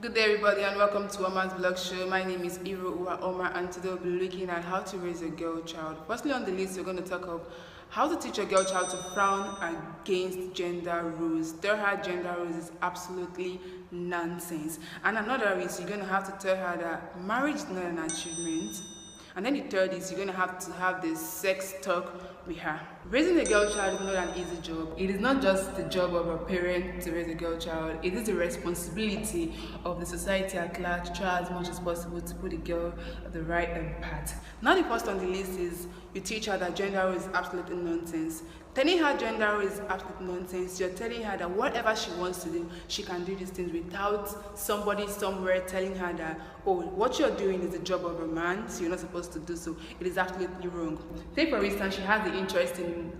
Good day everybody and welcome to UWAOMA'S blog show. My name is UWAOMA and today we'll be looking at how to raise a girl child. Firstly on the list we're going to talk of how to teach a girl child to frown against gender roles. Tell her gender roles is absolutely nonsense. And another is you're going to have to tell her that marriage is not an achievement. And then the third is you're going to have this sex talk with her. Raising a girl child is not an easy job. It is not just the job of a parent to raise a girl child. It is the responsibility of the society at large to try as much as possible to put the girl on the right path. Now the first on the list is you teach her that gender role is absolutely nonsense. Telling her gender role is absolute nonsense. You're telling her that whatever she wants to do, she can do these things without somebody somewhere telling her that, oh, what you're doing is the job of a man, so you're not supposed to do so. It is absolutely wrong. Take for instance, she has the interest in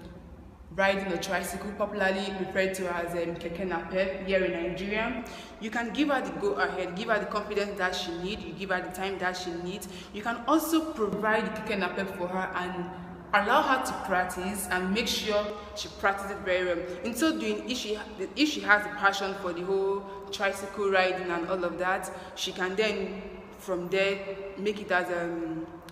riding a tricycle, popularly referred to as keke napep here in Nigeria. You can give her the go ahead, give her the confidence that she needs, you give her the time that she needs. You can also provide the keke napep for her and allow her to practice and make sure she practices it very well. In so doing, if she has a passion for the whole tricycle riding and all of that, she can then from there make it as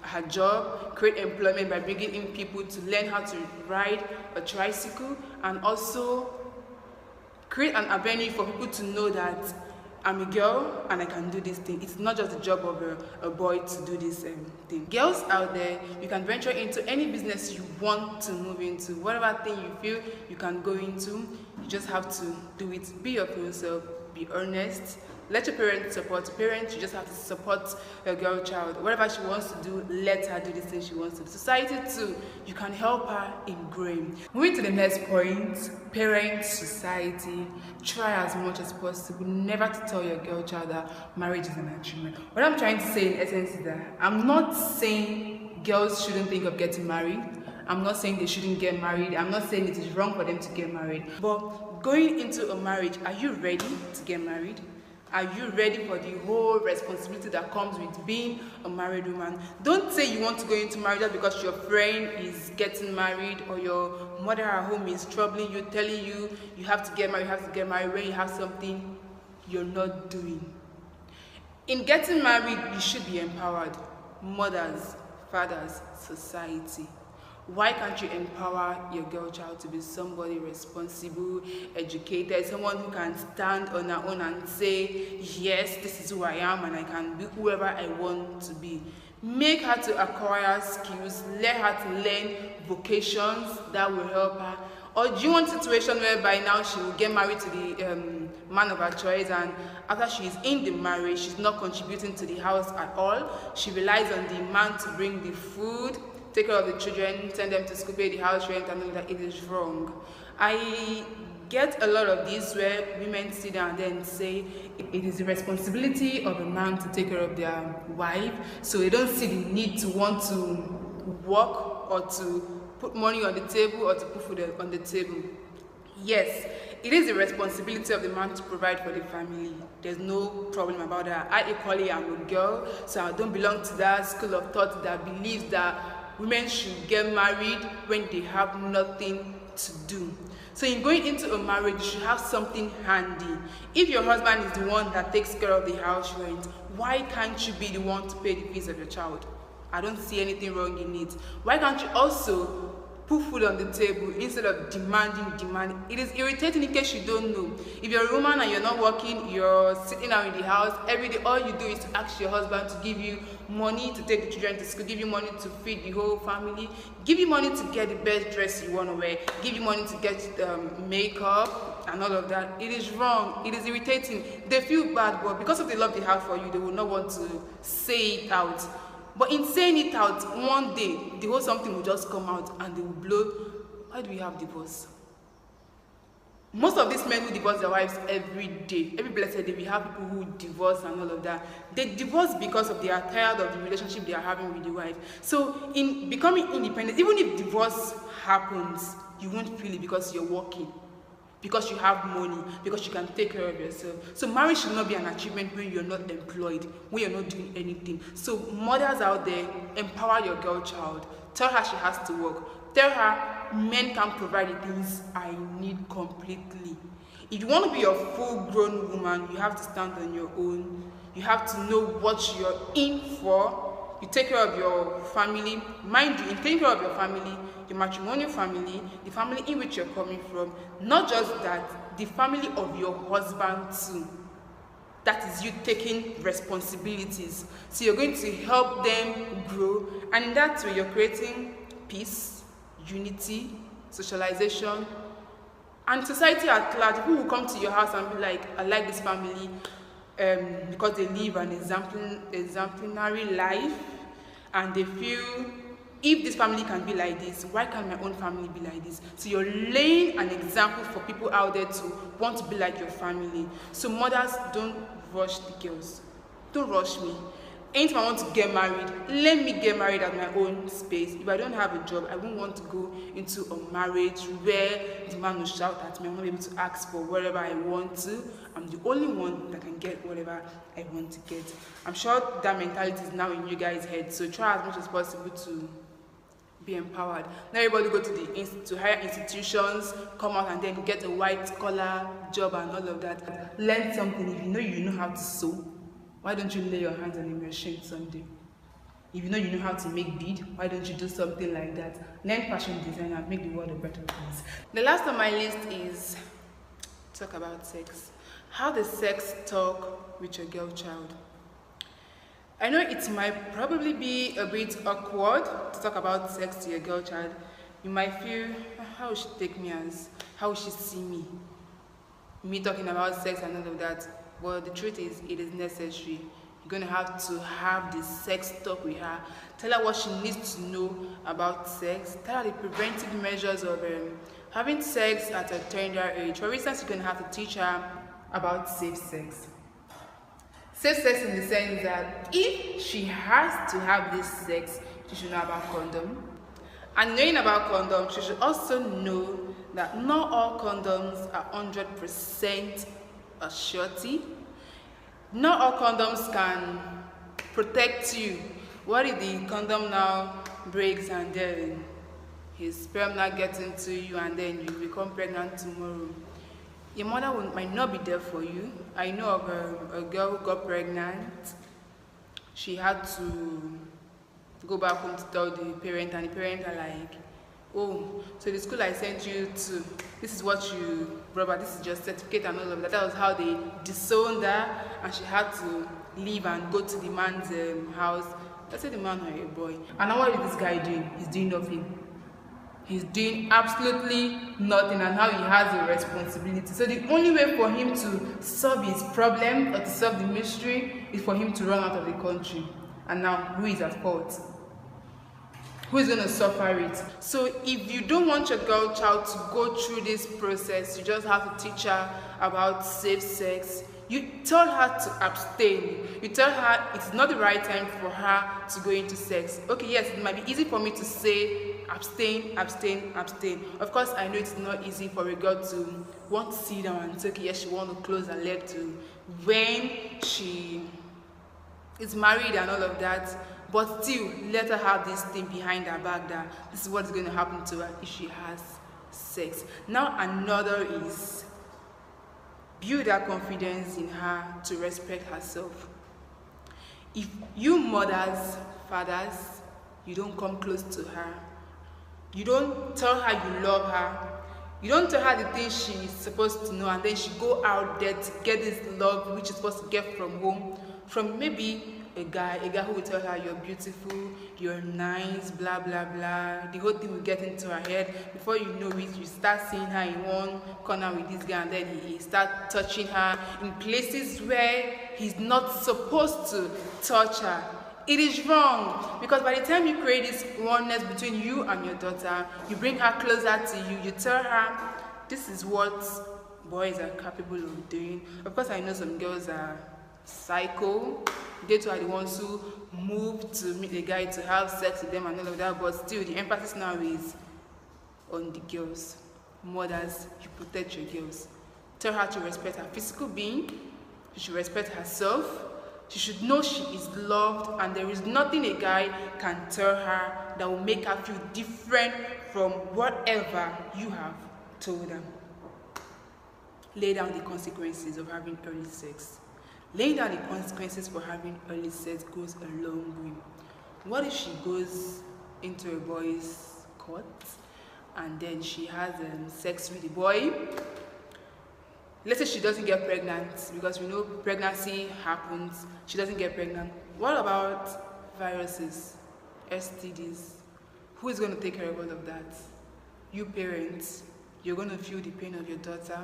her job, create employment by bringing in people to learn how to ride a tricycle, and also create an avenue for people to know that I'm a girl and I can do this thing. It's not just the job of a boy to do this thing. Girls out there, you can venture into any business you want to move into. Whatever thing you feel you can go into, you just have to do it. Be your full self, be honest. Let your parents support. Parents, you just have to support your girl child. Whatever she wants to do, let her do the thing she wants to do. Society too, you can help her in growing. Moving to the next point, parents, society, try as much as possible never to tell your girl child that marriage is an achievement. What I'm trying to say in essence is that I'm not saying girls shouldn't think of getting married. I'm not saying they shouldn't get married. I'm not saying it is wrong for them to get married. But going into a marriage, are you ready to get married? Are you ready for the whole responsibility that comes with being a married woman? Don't say you want to go into marriage just because your friend is getting married or your mother at home is troubling you, telling you you have to get married when you have something you're not doing. In getting married, you should be empowered. Mothers, fathers, society. Why can't you empower your girl child to be somebody responsible, educated, someone who can stand on her own and say, yes, this is who I am and I can be whoever I want to be? Make her to acquire skills, let her to learn vocations that will help her. Or do you want a situation whereby now she will get married to the man of her choice, and after she is in the marriage, she's not contributing to the house at all? She relies on the man to bring the food, take care of the children, send them to school, pay the house rent, and all that. It is wrong. I get a lot of this where women sit down there and say it is the responsibility of a man to take care of their wife, so they don't see the need to want to work or to put money on the table or to put food on the table. Yes, it is the responsibility of the man to provide for the family. There's no problem about that. I equally am a girl, so I don't belong to that school of thought that believes that women should get married when they have nothing to do. So in going into a marriage, you should have something handy. If your husband is the one that takes care of the house rent, why can't you be the one to pay the fees of your child? I don't see anything wrong in it. Why can't you also put food on the table instead of demanding? It is irritating in case you don't know. If you're a woman and you're not working, you're sitting out in the house every day, all you do is to ask your husband to give you money to take the children to school, give you money to feed the whole family, give you money to get the best dress you want to wear, give you money to get makeup and all of that. It is wrong. It is irritating. They feel bad, but because of the love they have for you, they will not want to say it out. But in saying it out, one day, the whole something will just come out and they will blow. Why do we have divorce? Most of these men who divorce their wives every day, every blessed day, we have people who divorce and all of that. They divorce because they are tired of the relationship they are having with the wife. So in becoming independent, even if divorce happens, you won't feel it because you're working, because you have money, because you can take care of yourself. So marriage should not be an achievement when you're not employed, when you're not doing anything. So mothers out there, empower your girl child. Tell her she has to work. Tell her men can provide the things I need completely. If you want to be a full-grown woman, you have to stand on your own. You have to know what you're in for. You take care of your family. Mind you, in taking care of your family, your matrimonial family, the family in which you're coming from, not just that, the family of your husband too. That is you taking responsibilities. So you're going to help them grow, and in that way you're creating peace, unity, socialization, and society at large. People will come to your house and be like, I like this family because they live an exemplary life, and they feel, if this family can be like this, why can't my own family be like this? So you're laying an example for people out there to want to be like your family. So mothers, don't rush the girls. Don't rush me. Anytime I want to get married, let me get married at my own space. If I don't have a job, I won't want to go into a marriage where the man will shout at me. I'm not able to ask for whatever I want to. I'm the only one that can get whatever I want to get. I'm sure that mentality is now in you guys' head. So try as much as possible to be empowered. Not everybody go to higher institutions, come out and then get a white collar job and all of that. Learn something. If you know how to sew, why don't you lay your hands on a machine someday? If you know how to make bead, why don't you do something like that? Learn fashion design and make the world a better place. The last on my list is talk about sex. How does sex talk with your girl child? I know it might probably be a bit awkward to talk about sex to your girl child. You might feel, how will she take me as? How will she see me? Me talking about sex and all of that. But the truth is, it is necessary. You're going to have the sex talk with her. Tell her what she needs to know about sex. Tell her the preventive measures of having sex at a tender age. For instance, you're going to have to teach her about safe sex. Safe sex in the sense that if she has to have this sex, she should know about condom. And knowing about condoms, she should also know that not all condoms are 100% a surety. Not all condoms can protect you. What if the condom now breaks and then his sperm now gets into you and then you become pregnant tomorrow? Your mother might not be there for you. I know of a girl who got pregnant. She had to go back home to tell the parent, and the parents are like, oh, so the school I sent you to, this is what you brought back, this is your certificate and all of that. That was how they disowned her, and she had to leave and go to the man's house. I said the man had a boy. And now what is this guy doing? He's doing nothing. He's doing absolutely nothing, and now he has a responsibility. So the only way for him to solve his problem or to solve the mystery is for him to run out of the country. And now, who is at fault? Who is going to suffer it? So if you don't want your girl child to go through this process, you just have to teach her about safe sex. You tell her to abstain. You tell her it's not the right time for her to go into sex. Okay, yes, it might be easy for me to say abstain, abstain, abstain. Of course, I know it's not easy for a girl to want to sit down and say, okay, yes, she wants to close her leg to when she is married and all of that. But still, let her have this thing behind her back that this is what's going to happen to her if she has sex. Now another is build her confidence in her to respect herself. If you mothers, fathers, you don't come close to her, you don't tell her you love her, you don't tell her the things she's supposed to know, and then she go out there to get this love which she's supposed to get from home, from maybe a guy who will tell her you're beautiful, you're nice, blah blah blah. The whole thing will get into her head. Before you know it, you start seeing her in one corner with this guy, and then he start touching her in places where he's not supposed to touch her. It is wrong, because by the time you create this oneness between you and your daughter, you bring her closer to you, you tell her this is what boys are capable of doing. Of course, I know some girls are psycho. They too are the ones who move to meet the guy to have sex with them and all of that, but still the emphasis now is on the girls. Mothers, you protect your girls. Tell her to respect her physical being. She should respect herself. She should know she is loved, and there is nothing a guy can tell her that will make her feel different from whatever you have told her. lay down the consequences of having early sex. Laying down the consequences for having early sex goes a long way. What if she goes into a boy's court and then she has sex with the boy? Let's say she doesn't get pregnant, because we know pregnancy happens. She doesn't get pregnant. What about viruses, STDs? Who is going to take care of all of that? You parents, you're going to feel the pain of your daughter.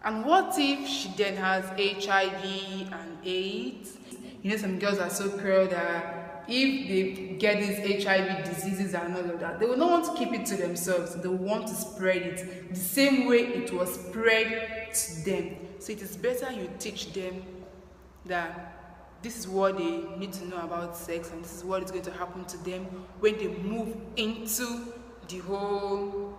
And what if she then has HIV and AIDS? You know, some girls are so cruel that if they get these HIV diseases and all of that, they will not want to keep it to themselves. They will want to spread it the same way it was spread to them. So it is better you teach them that this is what they need to know about sex, and this is what is going to happen to them when they move into the whole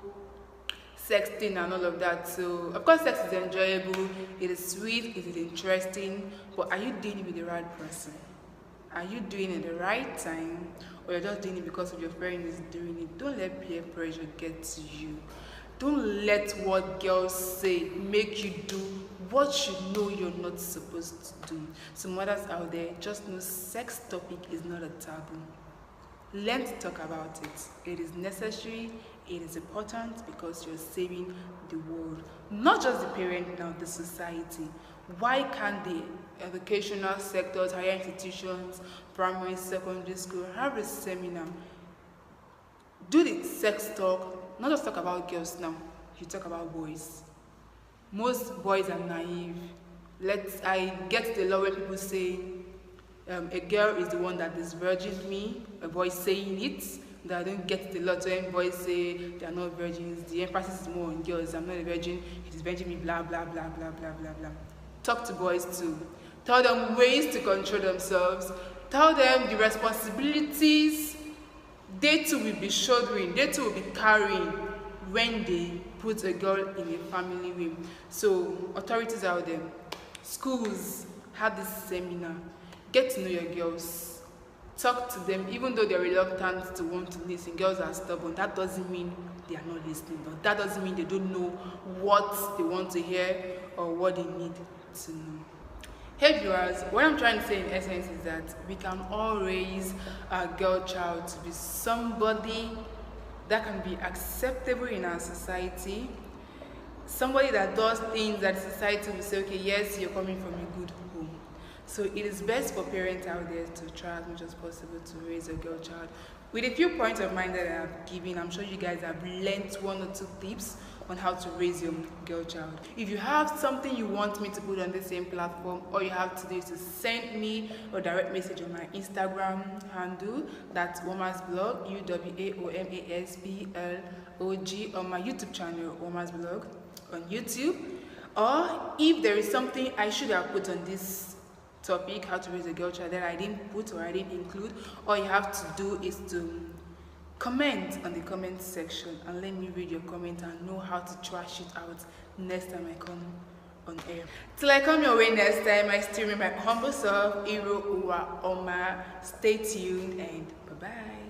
sex thing and all of that. So of course sex is enjoyable, it is sweet, it is interesting, but are you doing it with the right person? Are you doing it at the right time, or you're just doing it because of your friend is doing it? Don't let peer pressure get to you. Don't let what girls say make you do what you know you're not supposed to do. So mothers out there, just know sex topic is not a taboo. Learn to talk about it. It is necessary, it is important, because you're saving the world. Not just the parent now, the society. Why can't the educational sectors, higher institutions, primary, secondary school, have a seminar? Do the sex talk, not just talk about girls now, you talk about boys. Most boys are naive. I get the law when people say, a girl is the one that is virgin me, a boy saying it, that I don't get the lot when boys say they are not virgins. The emphasis is more on girls. I'm not a virgin, it is virgin me, blah, blah, blah, blah, blah, blah, blah. Talk to boys too. Tell them ways to control themselves. Tell them the responsibilities they too will be shouldering, they too will be carrying when they put a girl in a family room. So authorities out there, schools, have this seminar. Get to know your girls. Talk to them, even though they're reluctant to want to listen. Girls are stubborn. That doesn't mean they are not listening, but that doesn't mean they don't know what they want to hear or what they need to know. Hey viewers, what I'm trying to say in essence is that we can all raise our girl child to be somebody that can be acceptable in our society, somebody that does things that society will say, okay, yes, you're coming from a good home. So it is best for parents out there to try as much as possible to raise a girl child. With a few points of mind that I have given, I'm sure you guys have learned 1 or 2 tips on how to raise your girl child. If you have something you want me to put on the same platform, all you have to do is to send me a direct message on my Instagram handle, that's UWAOMA'S Blog, UWAOMA'S BLOG, on my YouTube channel, UWAOMA'S Blog, on YouTube. Or if there is something I should have put on this topic, how to raise a girl child, that I didn't put or I didn't include, all you have to do is to comment on the comment section and let me read your comment and know how to trash it out next time I come on air. Till I come your way next time, I still remain my humble self, UWAOMA. Stay tuned and bye-bye.